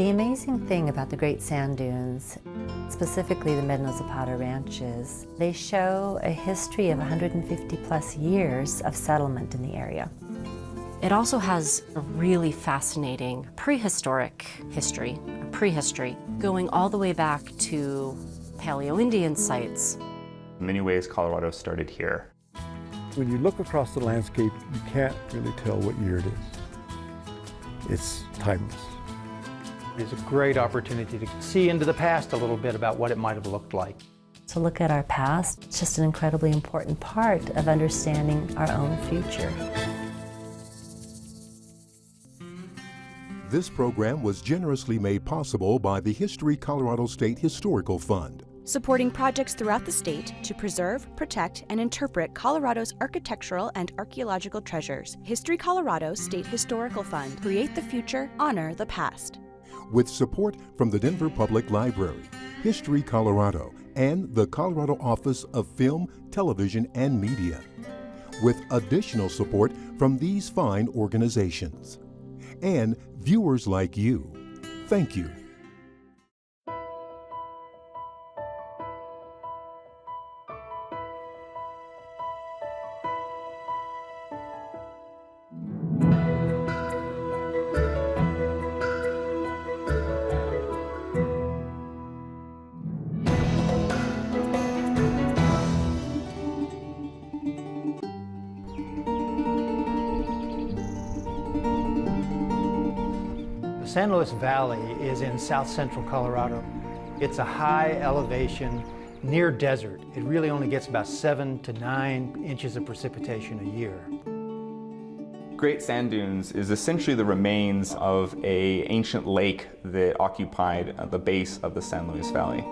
The amazing thing about the Great Sand Dunes, specifically the Medano Zapata ranches, they show a history of 150 plus years of settlement in the area. It also has a really fascinating prehistoric history, prehistory, going all the way back to Paleo Indian sites. In many ways, Colorado started here. When you look across the landscape, you can't really tell what year it is. It's timeless. It's a great opportunity to see into the past a little bit about what it might have looked like. To look at our past, it's just an incredibly important part of understanding our own future. This program was generously made possible by the History Colorado State Historical Fund, supporting projects throughout the state to preserve, protect, and interpret Colorado's architectural and archaeological treasures. History Colorado State Historical Fund. Create the future, honor the past. with support from the Denver Public Library, History Colorado, and the Colorado Office of Film, Television, and Media, with additional support from these fine organizations. And viewers like you. Thank you. The San Luis Valley is in south central Colorado. It's a high elevation, near desert. It really only gets about 7 to 9 inches of precipitation a year. Great Sand Dunes is essentially the remains of an ancient lake that occupied the base of the San Luis Valley.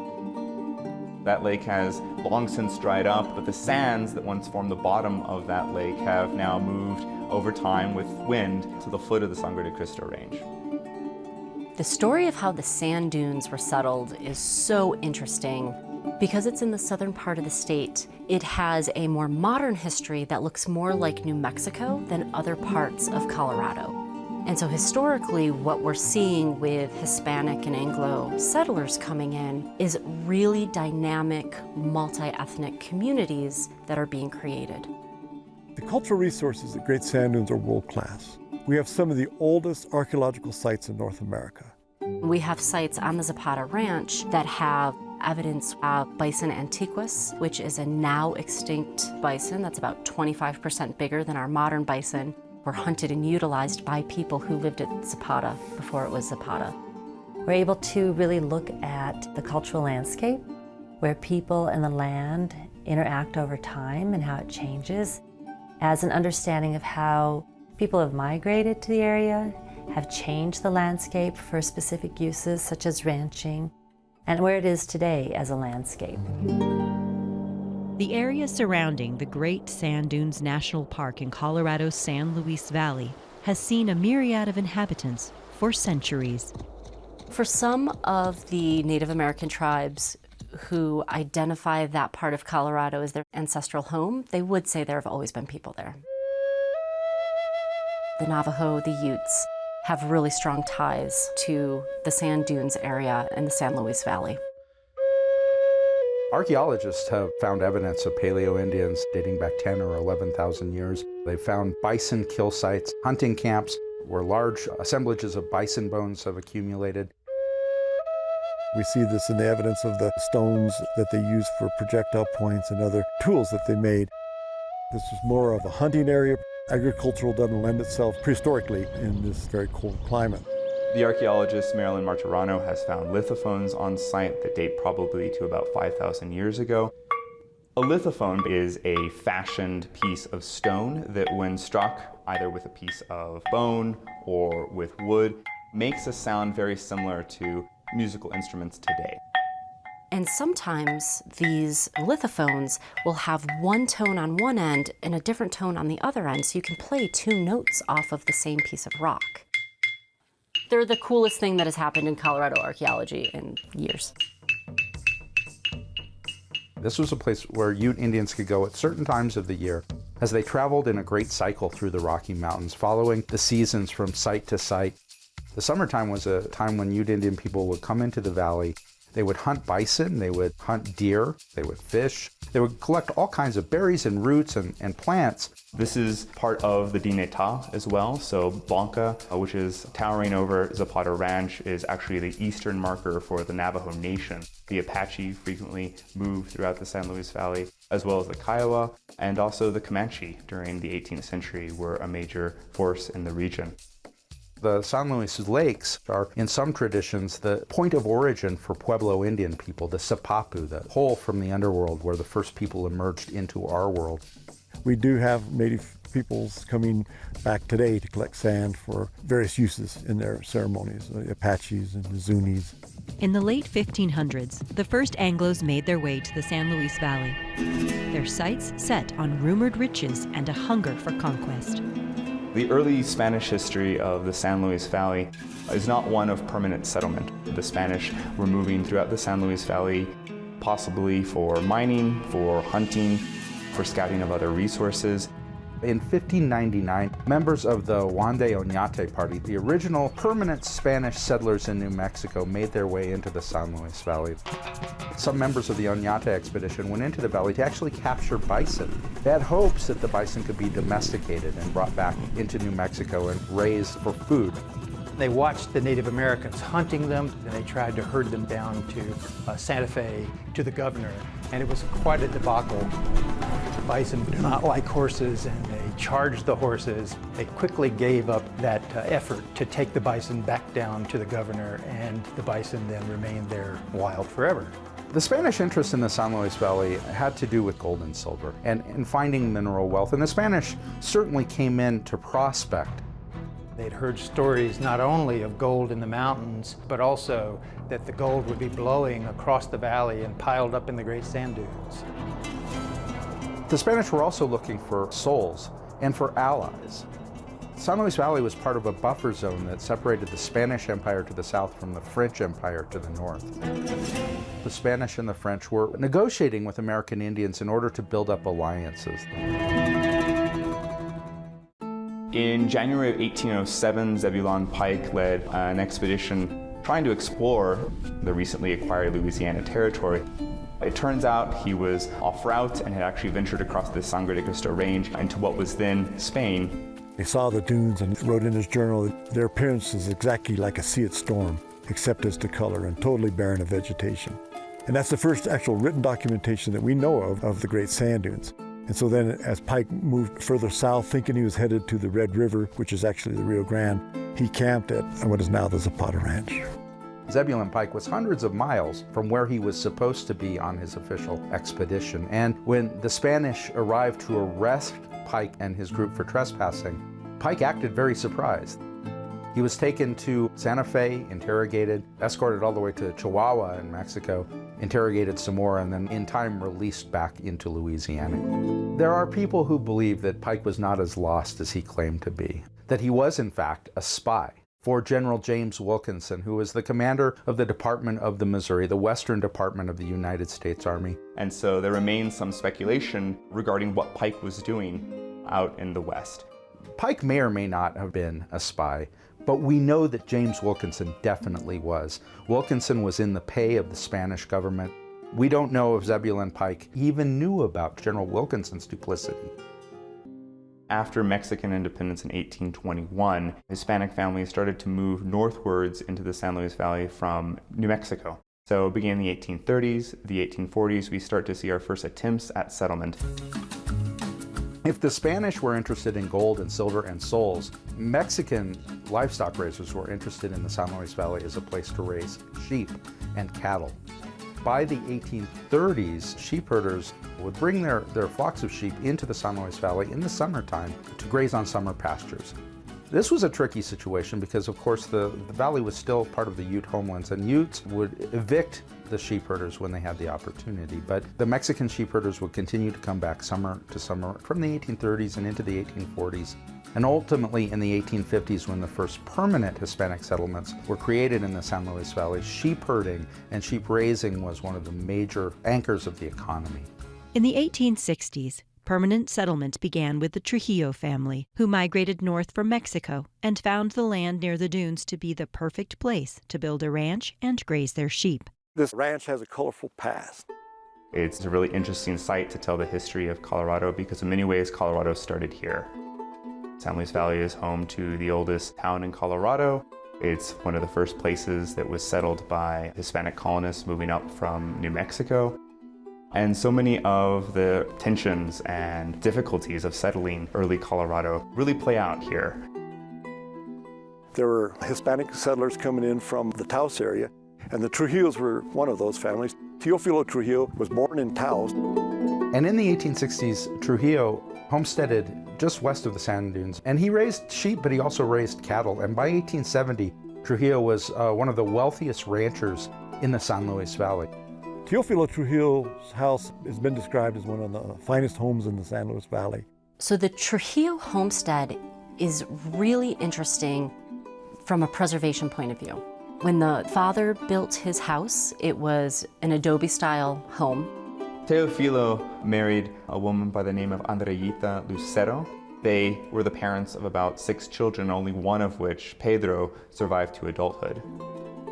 That lake has long since dried up, but the sands that once formed the bottom of that lake have now moved over time with wind to the foot of the Sangre de Cristo Range. The story of how the sand dunes were settled is so interesting. Because it's in the southern part of the state, it has a more modern history that looks more like New Mexico than other parts of Colorado. And so historically, what we're seeing with Hispanic and Anglo settlers coming in is really dynamic, multi-ethnic communities that are being created. The cultural resources at Great Sand Dunes are world-class. We have some of the oldest archaeological sites in North America. We have sites on the Zapata Ranch that have evidence of bison antiquus, which is a now extinct bison that's about 25% bigger than our modern bison, were hunted and utilized by people who lived at Zapata before it was Zapata. We're able to really look at the cultural landscape, where people and the land interact over time and how it changes, as an understanding of how people have migrated to the area, have changed the landscape for specific uses such as ranching, and where it is today as a landscape. The area surrounding the Great Sand Dunes National Park in Colorado's San Luis Valley has seen a myriad of inhabitants for centuries. For some of the Native American tribes who identify that part of Colorado as their ancestral home, they would say there have always been people there. The Navajo, the Utes, have really strong ties to the sand dunes area and the San Luis Valley. Archaeologists have found evidence of Paleo Indians dating back 10 or 11,000 years. They've found bison kill sites, hunting camps where large assemblages of bison bones have accumulated. We see this in the evidence of the stones that they used for projectile points and other tools that they made. This was more of a hunting area. Agricultural doesn't lend itself prehistorically in this very cold climate. The archaeologist Marilyn Martirano has found lithophones on site that date probably to about 5,000 years ago. A lithophone is a fashioned piece of stone that when struck either with a piece of bone or with wood makes a sound very similar to musical instruments today. And sometimes these lithophones will have one tone on one end and a different tone on the other end, so you can play two notes off of the same piece of rock. They're the coolest thing that has happened in Colorado archaeology in years. This was a place where Ute Indians could go at certain times of the year as they traveled in a great cycle through the Rocky Mountains, following the seasons from site to site. The summertime was a time when Ute Indian people would come into the valley. They would hunt bison, they would hunt deer, they would fish, they would collect all kinds of berries and roots and plants. This is part of the Dineta as well. So Blanca, which is towering over Zapata Ranch, is actually the eastern marker for the Navajo Nation. The Apache frequently moved throughout the San Luis Valley, as well as the Kiowa, and also the Comanche during the 18th century were a major force in the region. The San Luis Lakes are, in some traditions, the point of origin for Pueblo Indian people, the Sipapu, the hole from the underworld where the first people emerged into our world. We do have native peoples coming back today to collect sand for various uses in their ceremonies, the Apaches and the Zunis. In the late 1500s, the first Anglos made their way to the San Luis Valley, their sights set on rumored riches and a hunger for conquest. The early Spanish history of the San Luis Valley is not one of permanent settlement. The Spanish were moving throughout the San Luis Valley, possibly for mining, for hunting, for scouting of other resources. In 1599, members of the Wande Oñate Party, the original permanent Spanish settlers in New Mexico, made their way into the San Luis Valley. Some members of the Oñate expedition went into the valley to actually capture bison. They had hopes that the bison could be domesticated and brought back into New Mexico and raised for food. They watched the Native Americans hunting them, and they tried to herd them down to Santa Fe, to the governor, and it was quite a debacle. The bison do not like horses, and they charged the horses. They quickly gave up that effort to take the bison back down to the governor, and the bison then remained there wild forever. The Spanish interest in the San Luis Valley had to do with gold and silver and finding mineral wealth, and the Spanish certainly came in to prospect. They'd heard stories not only of gold in the mountains, but also that the gold would be blowing across the valley and piled up in the great sand dunes. The Spanish were also looking for souls and for allies. San Luis Valley was part of a buffer zone that separated the Spanish Empire to the south from the French Empire to the north. The Spanish and the French were negotiating with American Indians in order to build up alliances. In January of 1807, Zebulon Pike led an expedition trying to explore the recently acquired Louisiana territory. It turns out he was off route and had actually ventured across the Sangre de Cristo Range into what was then Spain. He saw the dunes and wrote in his journal that their appearance is exactly like a sea at storm, except as to color and totally barren of vegetation. And that's the first actual written documentation that we know of the great sand dunes. And so then as Pike moved further south, thinking he was headed to the Red River, which is actually the Rio Grande, he camped at what is now the Zapata Ranch. Zebulon Pike was hundreds of miles from where he was supposed to be on his official expedition. And when the Spanish arrived to arrest Pike and his group for trespassing, Pike acted very surprised. He was taken to Santa Fe, interrogated, escorted all the way to Chihuahua in Mexico, interrogated some more, and then in time released back into Louisiana. There are people who believe that Pike was not as lost as he claimed to be, that he was in fact a spy for General James Wilkinson, who was the commander of the Department of the Missouri, the Western Department of the United States Army. And so there remains some speculation regarding what Pike was doing out in the West. Pike may or may not have been a spy, but we know that James Wilkinson definitely was. Wilkinson was in the pay of the Spanish government. We don't know if Zebulon Pike even knew about General Wilkinson's duplicity. After Mexican independence in 1821, Hispanic families started to move northwards into the San Luis Valley from New Mexico. So beginning in the 1830s, the 1840s, we start to see our first attempts at settlement. If the Spanish were interested in gold and silver and souls, Mexican livestock raisers were interested in the San Luis Valley as a place to raise sheep and cattle. By the 1830s, sheep herders would bring their flocks of sheep into the San Luis Valley in the summertime to graze on summer pastures. This was a tricky situation because, of course, the valley was still part of the Ute homelands, and Utes would evict the sheep herders when they had the opportunity. But the Mexican sheep herders would continue to come back summer to summer from the 1830s and into the 1840s. And ultimately, in the 1850s, when the first permanent Hispanic settlements were created in the San Luis Valley, sheep herding and sheep raising was one of the major anchors of the economy. In the 1860s, Permanent settlement began with the Trujillo family, who migrated north from Mexico and found the land near the dunes to be the perfect place to build a ranch and graze their sheep. This ranch has a colorful past. It's a really interesting site to tell the history of Colorado because in many ways Colorado started here. San Luis Valley is home to the oldest town in Colorado. It's one of the first places that was settled by Hispanic colonists moving up from New Mexico. And so many of the tensions and difficulties of settling early Colorado really play out here. There were Hispanic settlers coming in from the Taos area, and the Trujillos were one of those families. Teofilo Trujillo was born in Taos. And in the 1860s, Trujillo homesteaded just west of the sand dunes, and he raised sheep, but he also raised cattle. And by 1870, Trujillo was one of the wealthiest ranchers in the San Luis Valley. Teofilo Trujillo's house has been described as one of the finest homes in the San Luis Valley. So the Trujillo Homestead is really interesting from a preservation point of view. When the father built his house, it was an adobe-style home. Teofilo married a woman by the name of Andreita Lucero. They were the parents of about 6 children, only one of which, Pedro, survived to adulthood.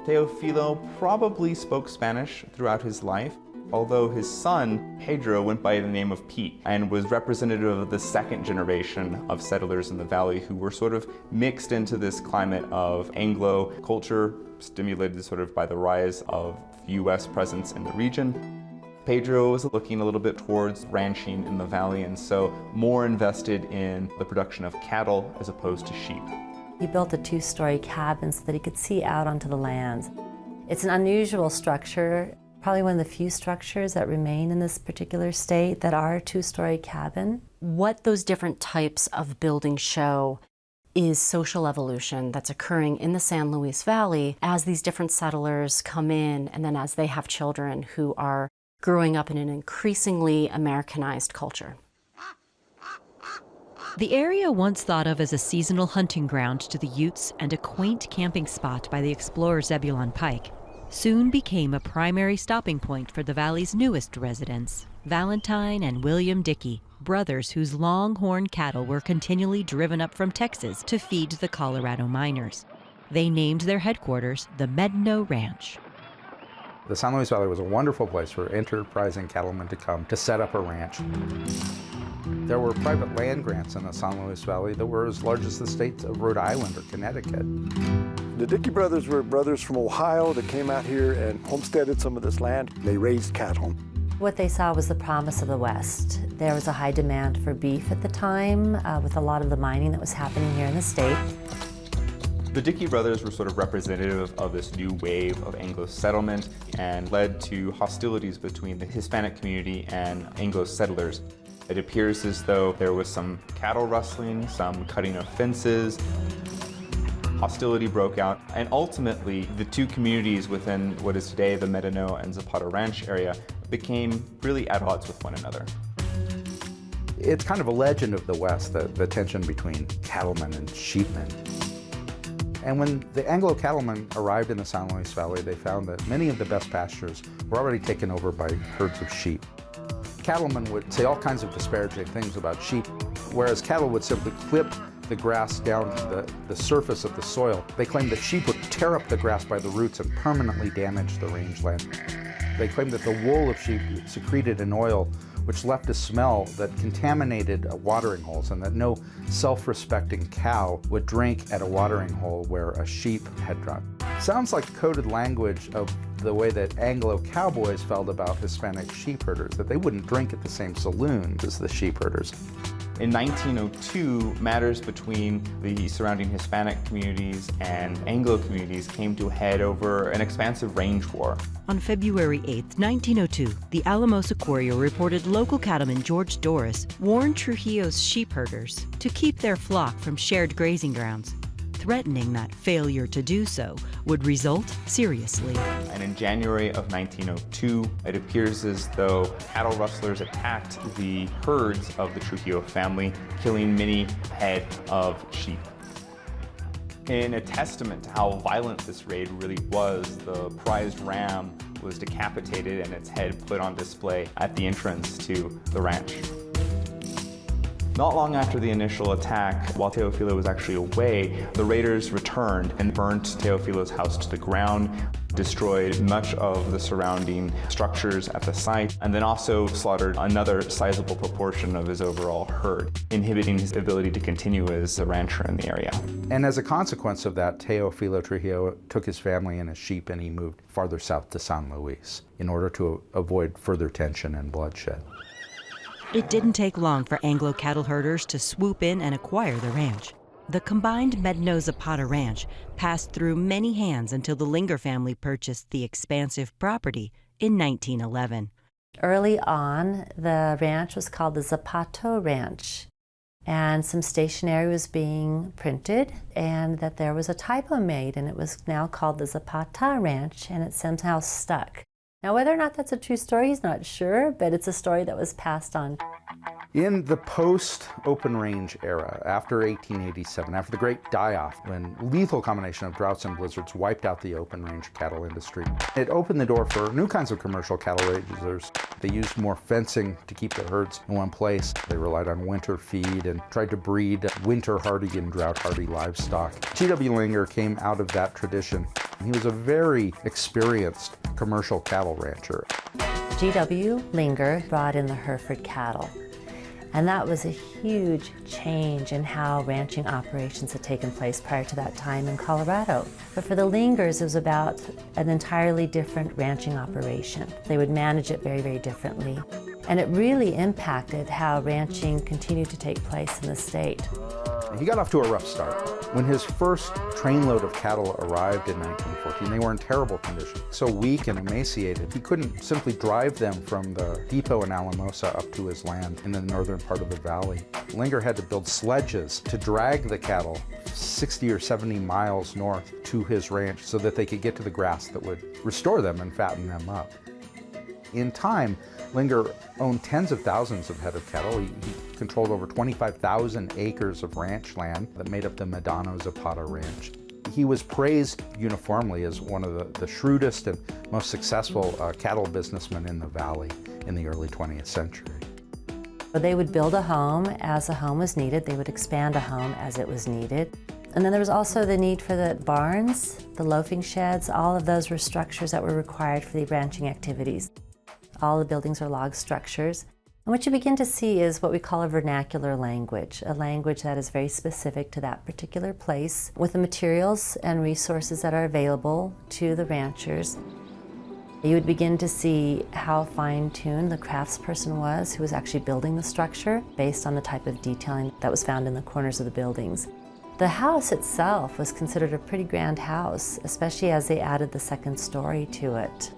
Teofilo probably spoke Spanish throughout his life, although his son, Pedro, went by the name of Pete and was representative of the second generation of settlers in the valley who were sort of mixed into this climate of Anglo culture, stimulated sort of by the rise of U.S. presence in the region. Pedro was looking a little bit towards ranching in the valley and so more invested in the production of cattle as opposed to sheep. He built a 2-story cabin so that he could see out onto the lands. It's an unusual structure, probably one of the few structures that remain in this particular state that are a 2-story cabin. What those different types of buildings show is social evolution that's occurring in the San Luis Valley as these different settlers come in and then as they have children who are growing up in an increasingly Americanized culture. The area, once thought of as a seasonal hunting ground to the Utes and a quaint camping spot by the explorer Zebulon Pike, soon became a primary stopping point for the valley's newest residents, Valentine and William Dickey, brothers whose longhorn cattle were continually driven up from Texas to feed the Colorado miners. They named their headquarters the Medano Ranch. The San Luis Valley was a wonderful place for enterprising cattlemen to come to set up a ranch. There were private land grants in the San Luis Valley that were as large as the states of Rhode Island or Connecticut. The Dickey brothers were brothers from Ohio that came out here and homesteaded some of this land. They raised cattle. What they saw was the promise of the West. There was a high demand for beef at the time with a lot of the mining that was happening here in the state. The Dickey brothers were sort of representative of this new wave of Anglo settlement and led to hostilities between the Hispanic community and Anglo settlers. It appears as though there was some cattle rustling, some cutting of fences. Hostility broke out, and ultimately the two communities within what is today the Medano and Zapata ranch area became really at odds with one another. It's kind of a legend of the West, the tension between cattlemen and sheepmen. And when the Anglo cattlemen arrived in the San Luis Valley, they found that many of the best pastures were already taken over by herds of sheep. Cattlemen would say all kinds of disparaging things about sheep, whereas cattle would simply clip the grass down to the surface of the soil. They claimed that sheep would tear up the grass by the roots and permanently damage the rangeland. They claimed that the wool of sheep secreted an oil which left a smell that contaminated watering holes, and that no self-respecting cow would drink at a watering hole where a sheep had drunk. Sounds like coded language of the way that Anglo cowboys felt about Hispanic sheep herders, that they wouldn't drink at the same saloons as the sheep herders. In 1902, matters between the surrounding Hispanic communities and Anglo communities came to a head over an expansive range war. On February 8, 1902, the Alamosa Courier reported local cattleman George Doris warned Trujillo's sheep herders to keep their flock from shared grazing grounds, threatening that failure to do so would result seriously. And in January of 1902, it appears as though cattle rustlers attacked the herds of the Trujillo family, killing many head of sheep. In a testament to how violent this raid really was, the prized ram was decapitated and its head put on display at the entrance to the ranch. Not long after the initial attack, while Teofilo was actually away, the raiders returned and burnt Teofilo's house to the ground, destroyed much of the surrounding structures at the site, and then also slaughtered another sizable proportion of his overall herd, inhibiting his ability to continue as a rancher in the area. And as a consequence of that, Teofilo Trujillo took his family and his sheep and he moved farther south to San Luis in order to avoid further tension and bloodshed. It didn't take long for Anglo cattle herders to swoop in and acquire the ranch. The combined Medano Zapata ranch passed through many hands until the Linger family purchased the expansive property in 1911. Early on, the ranch was called the Zapata Ranch, and some stationery was being printed, and that there was a typo made, and it was now called the Zapata Ranch, and it somehow stuck. Now, whether or not that's a true story, he's not sure, but it's a story that was passed on. In the post-open range era, after 1887, after the great die-off, when lethal combination of droughts and blizzards wiped out the open range cattle industry, it opened the door for new kinds of commercial cattle raisers. They used more fencing to keep the herds in one place. They relied on winter feed and tried to breed winter-hardy and drought-hardy livestock. G.W. Linger came out of that tradition. He was a very experienced commercial cattle rancher. G.W. Linger brought in the Hereford cattle, and that was a huge change in how ranching operations had taken place prior to that time in Colorado. But for the Lingers, it was about an entirely different ranching operation. They would manage it very, very differently. And it really impacted how ranching continued to take place in the state. He got off to a rough start. When his first trainload of cattle arrived in 1914, they were in terrible condition. So weak and emaciated, he couldn't simply drive them from the depot in Alamosa up to his land in the northern part of the valley. Linger had to build sledges to drag the cattle 60 or 70 miles north to his ranch so that they could get to the grass that would restore them and fatten them up. In time, Linger owned tens of thousands of head of cattle. He controlled over 25,000 acres of ranch land that made up the Medano Zapata Ranch. He was praised uniformly as one of the shrewdest and most successful cattle businessmen in the valley in the early 20th century. They would build a home as a home was needed. They would expand a home as it was needed. And then there was also the need for the barns, the loafing sheds. All of those were structures that were required for the ranching activities. All the buildings are log structures. And what you begin to see is what we call a vernacular language, a language that is very specific to that particular place, with the materials and resources that are available to the ranchers. You would begin to see how fine-tuned the craftsperson was who was actually building the structure based on the type of detailing that was found in the corners of the buildings. The house itself was considered a pretty grand house, especially as they added the second story to it.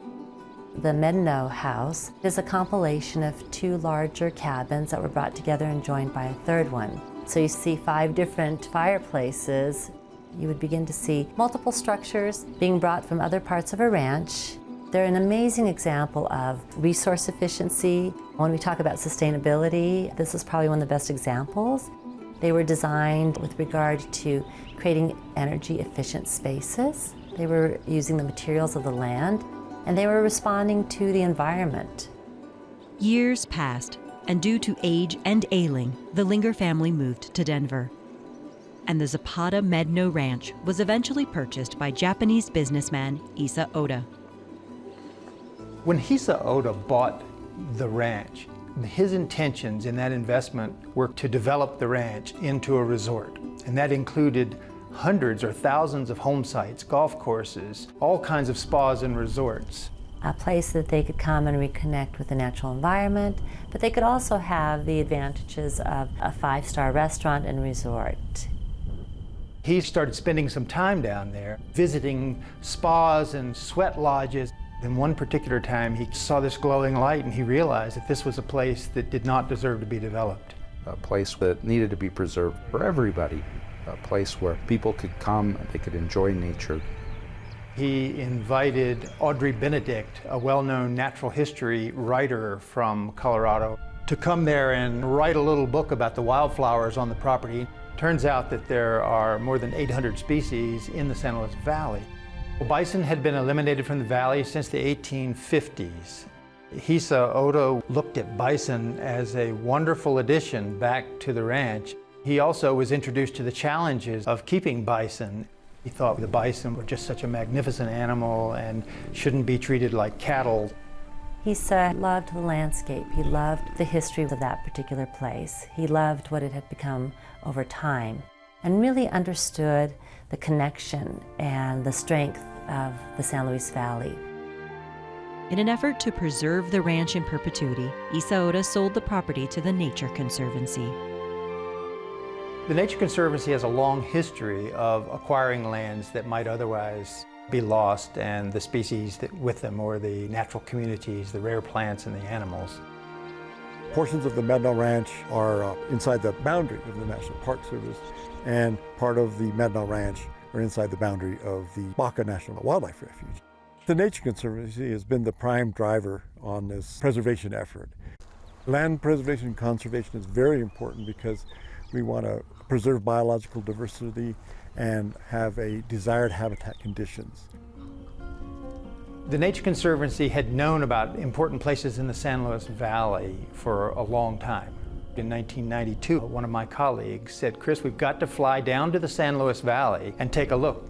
The Medano house is a compilation of two larger cabins that were brought together and joined by a third one. So you see 5 different fireplaces. You would begin to see multiple structures being brought from other parts of a ranch. They're an amazing example of resource efficiency. When we talk about sustainability, this is probably one of the best examples. They were designed with regard to creating energy efficient spaces. They were using the materials of the land, and they were responding to the environment. Years passed, and due to age and ailing, the Linger family moved to Denver. And the Zapata Medano Ranch was eventually purchased by Japanese businessman Isa Oda. When Isa Oda bought the ranch, his intentions in that investment were to develop the ranch into a resort. And that included hundreds or thousands of home sites, golf courses, all kinds of spas and resorts. A place that they could come and reconnect with the natural environment, but they could also have the advantages of a 5-star restaurant and resort. He started spending some time down there, visiting spas and sweat lodges. And one particular time, he saw this glowing light and he realized that this was a place that did not deserve to be developed. A place that needed to be preserved for everybody. A place where people could come, they could enjoy nature. He invited Audrey Benedict, a well-known natural history writer from Colorado, to come there and write a little book about the wildflowers on the property. Turns out that there are more than 800 species in the San Luis Valley. Bison had been eliminated from the valley since the 1850s. Hisa Oda looked at bison as a wonderful addition back to the ranch. He also was introduced to the challenges of keeping bison. He thought the bison were just such a magnificent animal and shouldn't be treated like cattle. Hisa loved the landscape. He loved the history of that particular place. He loved what it had become over time and really understood the connection and the strength of the San Luis Valley. In an effort to preserve the ranch in perpetuity, Isa Oda sold the property to the Nature Conservancy. The Nature Conservancy has a long history of acquiring lands that might otherwise be lost, and the species that with them, or the natural communities, the rare plants and the animals. Portions of the Medano Ranch are inside the boundary of the National Park Service, and part of the Medano Ranch are inside the boundary of the Baca National Wildlife Refuge. The Nature Conservancy has been the prime driver on this preservation effort. Land preservation and conservation is very important because we want to preserve biological diversity and have a desired habitat conditions. The Nature Conservancy had known about important places in the San Luis Valley for a long time. In 1992, one of my colleagues said, "Chris, we've got to fly down to the San Luis Valley and take a look."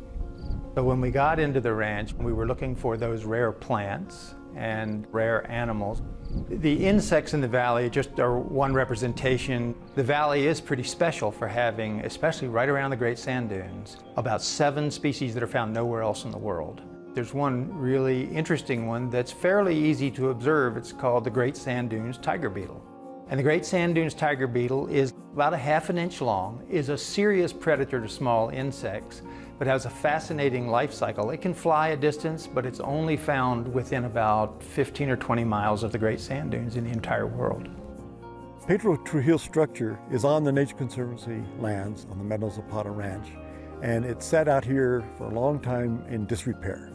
So when we got into the ranch, we were looking for those rare plants and rare animals. The insects in the valley just are one representation. The valley is pretty special for having, especially right around the Great Sand Dunes, about 7 species that are found nowhere else in the world. There's one really interesting one that's fairly easy to observe. It's called the Great Sand Dunes tiger beetle. And the Great Sand Dunes tiger beetle is about 1/2 inch long, is a serious predator to small insects, but has a fascinating life cycle. It can fly a distance, but it's only found within about 15 or 20 miles of the Great Sand Dunes in the entire world. Pedro Trujillo structure is on the Nature Conservancy lands on the Medano Zapata Ranch, and it sat out here for a long time in disrepair.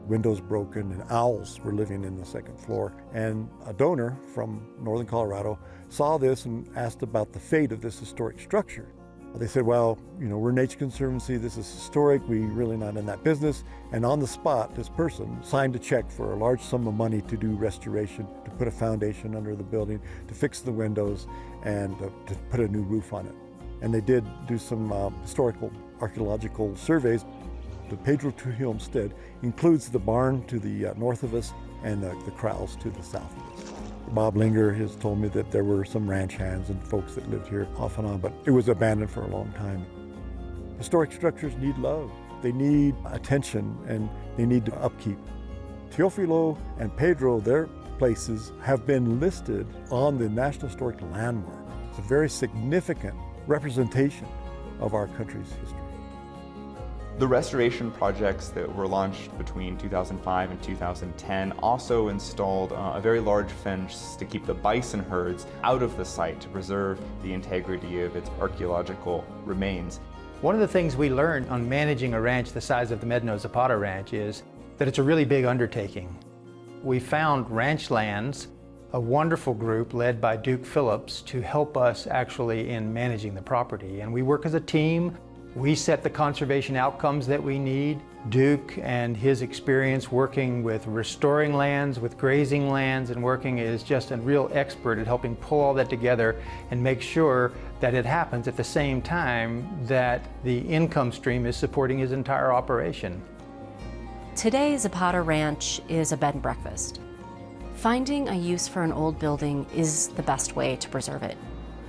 Windows broken and owls were living in the second floor, and a donor from northern Colorado saw this and asked about the fate of this historic structure. They said, well, we're Nature Conservancy, this is historic, we're really not in that business. And on the spot, this person signed a check for a large sum of money to do restoration, to put a foundation under the building, to fix the windows, and to put a new roof on it. And they did do some historical archaeological surveys. The Pedro Trujillo Homestead includes the barn to the north of us and the corrals to the south of us. Bob Linger has told me that there were some ranch hands and folks that lived here off and on, but it was abandoned for a long time. Historic structures need love. They need attention and they need upkeep. Teofilo and Pedro, their places have been listed on the National Historic Landmark. It's a very significant representation of our country's history. The restoration projects that were launched between 2005 and 2010 also installed a very large fence to keep the bison herds out of the site to preserve the integrity of its archaeological remains. One of the things we learned on managing a ranch the size of the Medano Zapata Ranch is that it's a really big undertaking. We found Ranch Lands, a wonderful group led by Duke Phillips, to help us actually in managing the property. And we work as a team. We set the conservation outcomes that we need. Duke and his experience working with restoring lands, with grazing lands, and working is just a real expert at helping pull all that together and make sure that it happens at the same time that the income stream is supporting his entire operation. Today, Zapata Ranch is a bed and breakfast. Finding a use for an old building is the best way to preserve it.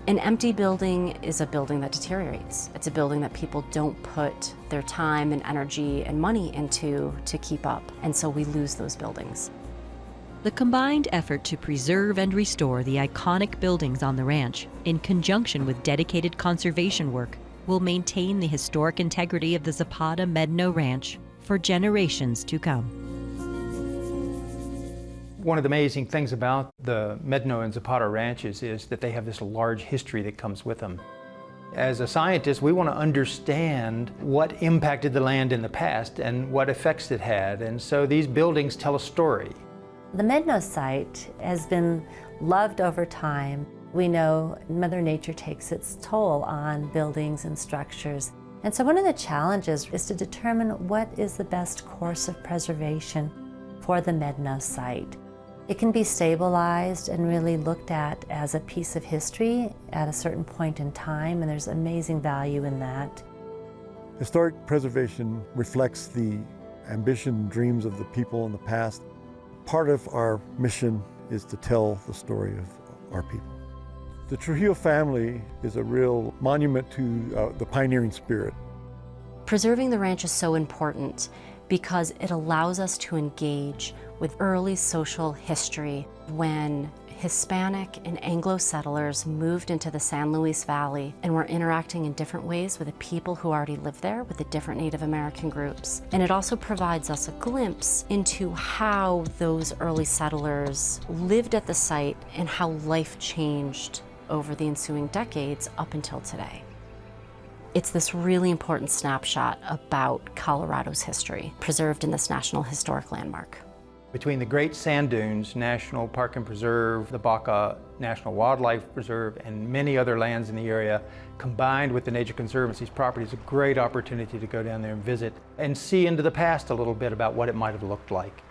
An empty building is a building that deteriorates. It's a building that people don't put their time and energy and money into to keep up, and so we lose those buildings. The combined effort to preserve and restore the iconic buildings on the ranch, in conjunction with dedicated conservation work, will maintain the historic integrity of the Zapata Medano Ranch for generations to come. One of the amazing things about the Medano and Zapata ranches is that they have this large history that comes with them. As a scientist, we want to understand what impacted the land in the past and what effects it had, and so these buildings tell a story. The Medano site has been loved over time. We know Mother Nature takes its toll on buildings and structures, and so one of the challenges is to determine what is the best course of preservation for the Medano site. It can be stabilized and really looked at as a piece of history at a certain point in time, and there's amazing value in that. Historic preservation reflects the ambition and dreams of the people in the past. Part of our mission is to tell the story of our people. The Trujillo family is a real monument to the pioneering spirit. Preserving the ranch is so important because it allows us to engage with early social history when Hispanic and Anglo settlers moved into the San Luis Valley and were interacting in different ways with the people who already lived there, with the different Native American groups. And it also provides us a glimpse into how those early settlers lived at the site and how life changed over the ensuing decades up until today. It's this really important snapshot about Colorado's history, preserved in this National Historic Landmark. Between the Great Sand Dunes National Park and Preserve, the Baca National Wildlife Preserve, and many other lands in the area, combined with the Nature Conservancy's property, is a great opportunity to go down there and visit and see into the past a little bit about what it might have looked like.